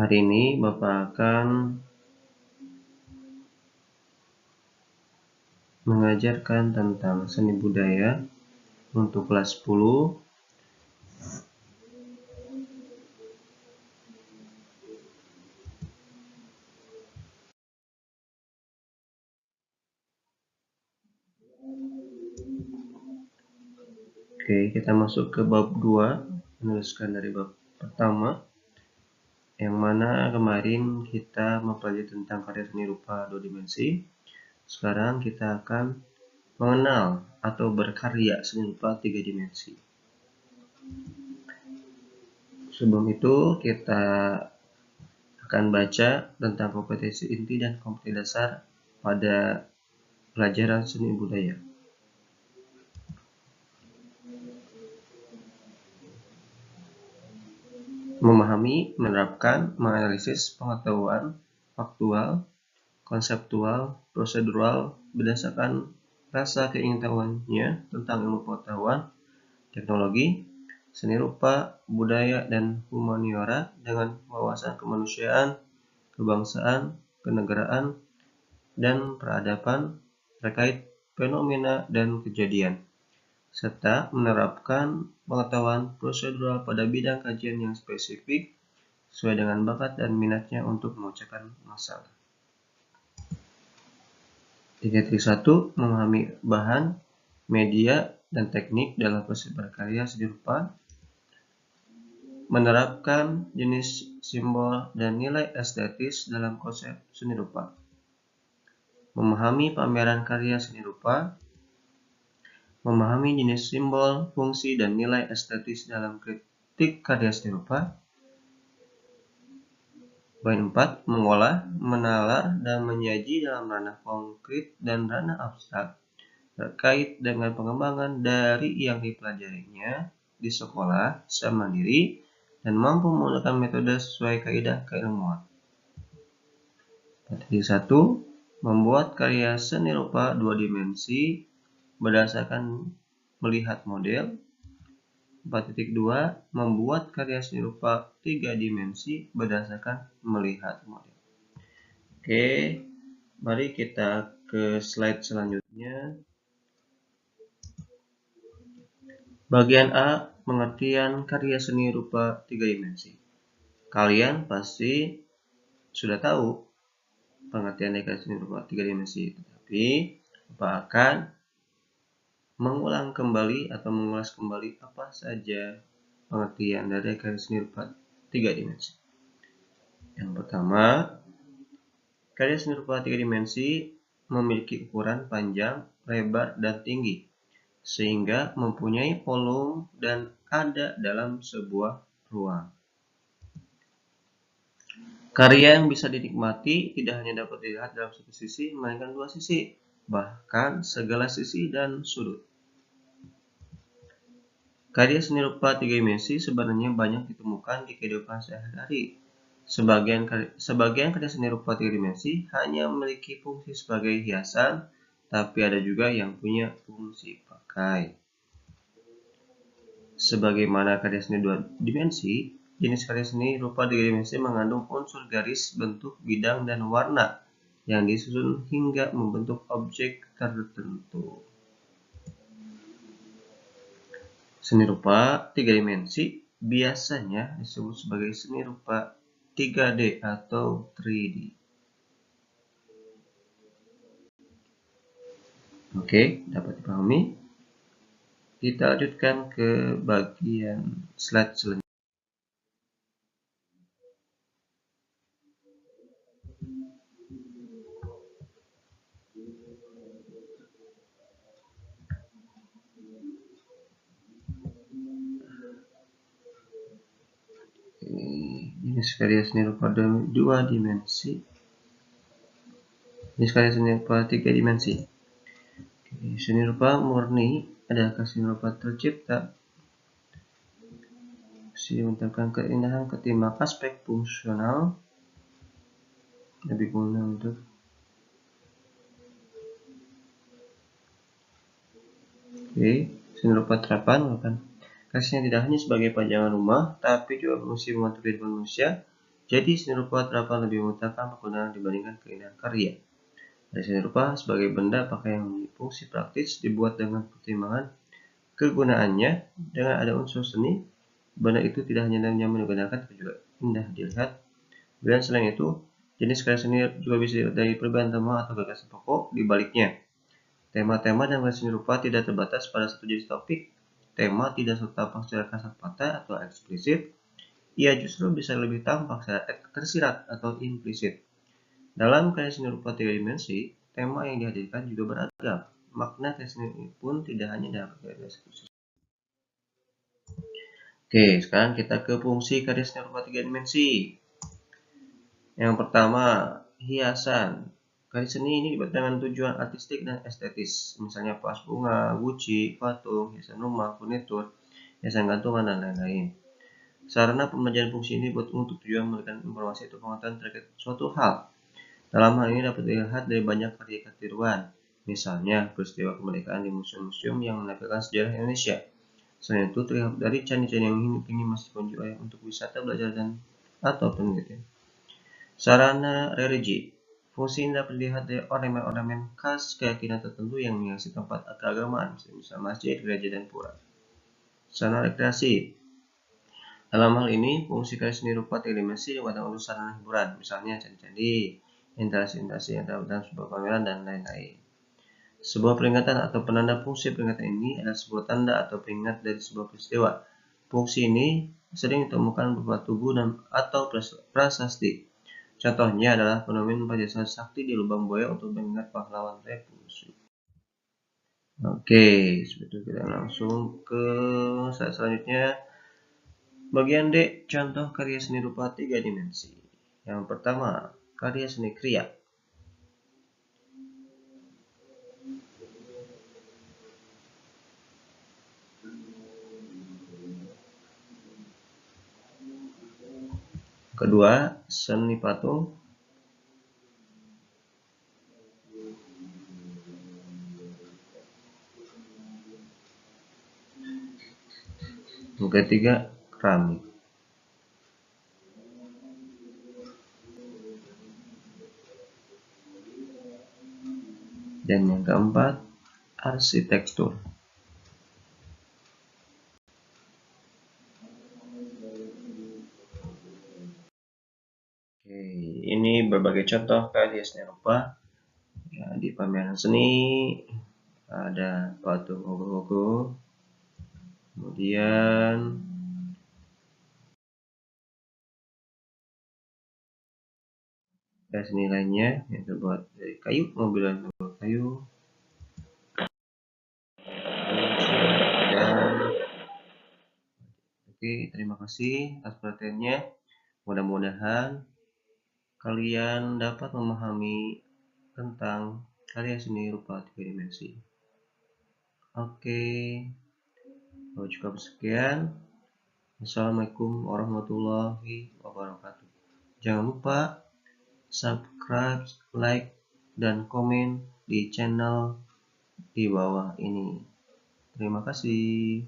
Hari ini Bapak akan mengajarkan tentang seni budaya untuk kelas 10. Oke, kita masuk ke bab 2, meneruskan dari bab pertama, yang mana kemarin kita mempelajari tentang karya seni rupa 2 dimensi. Sekarang kita akan mengenal atau berkarya seni rupa 3 dimensi. Sebelum itu kita akan baca tentang kompetensi inti dan kompetensi dasar pada pelajaran seni budaya. Memahami, menerapkan, menganalisis pengetahuan faktual, konseptual, prosedural berdasarkan rasa keingintahuannya tentang ilmu pengetahuan, teknologi, seni rupa, budaya, dan humaniora dengan wawasan kemanusiaan, kebangsaan, kenegaraan, dan peradaban terkait fenomena dan kejadian, serta menerapkan pengetahuan prosedural pada bidang kajian yang spesifik sesuai dengan bakat dan minatnya untuk memecahkan masalah. 3.1 Memahami bahan, media, dan teknik dalam proses berkarya seni rupa. Menerapkan jenis simbol dan nilai estetis dalam konsep seni rupa. Memahami pameran karya seni rupa. Memahami jenis simbol, fungsi, dan nilai estetis dalam kritik karya seni rupa. Poin 4. Mengolah, menalar, dan menyaji dalam ranah konkret dan ranah abstrak terkait dengan pengembangan dari yang dipelajarinya di sekolah secara mandiri dan mampu menggunakan metode sesuai kaidah keilmuan. 1. Membuat karya seni rupa 2 dimensi berdasarkan melihat model. 4.2 Membuat karya seni rupa 3 dimensi berdasarkan melihat model. Oke, mari kita ke slide selanjutnya. Bagian A, pengertian karya seni rupa 3 dimensi. Kalian pasti sudah tahu pengertian dari karya seni rupa 3 dimensi, tetapi Bapak akan mengulang kembali atau mengulas kembali apa saja pengertian dari karya seni rupa 3 dimensi. Yang pertama, karya seni rupa 3 dimensi memiliki ukuran panjang, lebar, dan tinggi, sehingga mempunyai volume dan ada dalam sebuah ruang. Karya yang bisa dinikmati tidak hanya dapat dilihat dalam satu sisi, melainkan 2 sisi, bahkan segala sisi dan sudut. Karya seni rupa 3 dimensi sebenarnya banyak ditemukan di kehidupan sehari-hari. Sebagian karya seni rupa 3 dimensi hanya memiliki fungsi sebagai hiasan, tapi ada juga yang punya fungsi pakai. Sebagaimana karya seni 2 dimensi, jenis karya seni rupa 3 dimensi mengandung unsur garis, bentuk, bidang, dan warna yang disusun hingga membentuk objek tertentu. Seni rupa 3 dimensi biasanya disebut sebagai seni rupa 3D atau 3D. Oke, dapat dipahami? Kita lanjutkan ke bagian slide selanjutnya. Jenis karya seni rupa 2 dimensi. Jenis karya seni rupa 3 dimensi. Seni rupa murni adalah seni rupa tercipta menciptakan keindahan ketimbang aspek fungsional, lebih guna untuk seni rupa terapan merupakan kasihnya tidak hanya sebagai pajangan rumah, tapi juga berfungsi membantu kehidupan manusia. Jadi seni rupa terdapat lebih mengutamakan penggunaan dibandingkan keindahan karya. Dari seni rupa sebagai benda pakai yang memiliki fungsi praktis dibuat dengan pertimbangan kegunaannya. Dengan ada unsur seni, benda itu tidak hanya nyaman digunakan tapi juga indah dilihat. Dan selain itu, jenis karya seni juga bisa dilihat dari perbedaan tema atau gagasan pokok di baliknya. Tema-tema dan karya seni rupa tidak terbatas pada satu jenis topik. Tema tidak selalu tampak secara kasat mata atau eksplisit. Ia justru bisa lebih tampak secara tersirat atau implisit. Dalam karya seni rupa tiga dimensi, tema yang dihadirkan juga beragam. Makna karya seni pun tidak hanya dapat dieksekusi. Oke, sekarang kita ke fungsi karya seni rupa tiga dimensi. Yang pertama, hiasan. Karya seni ini dibuat dengan tujuan artistik dan estetis, misalnya vas bunga, guci, patung, hiasan rumah, furnitur, hiasan gantungan, dan lain-lain. Sarana pembelajaran fungsi ini buat untuk tujuan memberikan informasi atau pengetahuan terkait suatu hal. Dalam hal ini dapat dilihat dari banyak karya ketiruan, misalnya peristiwa kemerdekaan di museum-museum yang menampilkan sejarah Indonesia. Selain itu, terlihat dari candi-candi yang kini masih dikunjungi oleh untuk wisata belajar dan atau penelitian. Sarana religi. Fungsi ini dapat dilihat dari ornamen-ornamen khas keyakinan tertentu yang menghiasi tempat keagamaan, misalnya masjid, gereja, dan pura. Sarana rekreasi. Dalam hal ini, fungsi karya seni rupa tiga dimensi digunakan untuk sarana hiburan, misalnya candi-candi, instalasi-instalasi yang terdapat dalam sebuah pameran, dan lain-lain. Sebuah peringatan atau penanda. Fungsi peringatan ini adalah sebuah tanda atau pengingat dari sebuah peristiwa. Fungsi ini sering ditemukan berupa tugu dan atau prasasti. Contohnya adalah monumen Pajajaran Sakti di Lubang Buaya untuk mengingat pahlawan revolusi. Oke, seperti itu kita langsung ke slide selanjutnya. Bagian D, contoh karya seni rupa tiga dimensi. Yang pertama, karya seni kriya. Kedua, seni patung. Yang ketiga, keramik. Dan yang keempat, arsitektur. Oke, ini berbagai contoh karya seni rupa. Ya, di pameran seni ada patung ogo-ogo, kemudian karya seni lainnya yang terbuat dari kayu, mobil dan kayu, dan oke, terima kasih atas perhatiannya. Mudah-mudahan kalian dapat memahami tentang karya seni rupa tiga dimensi. Oke, cukup sekian. Assalamualaikum warahmatullahi wabarakatuh. Jangan lupa subscribe, like, dan komen di channel di bawah ini. Terima kasih.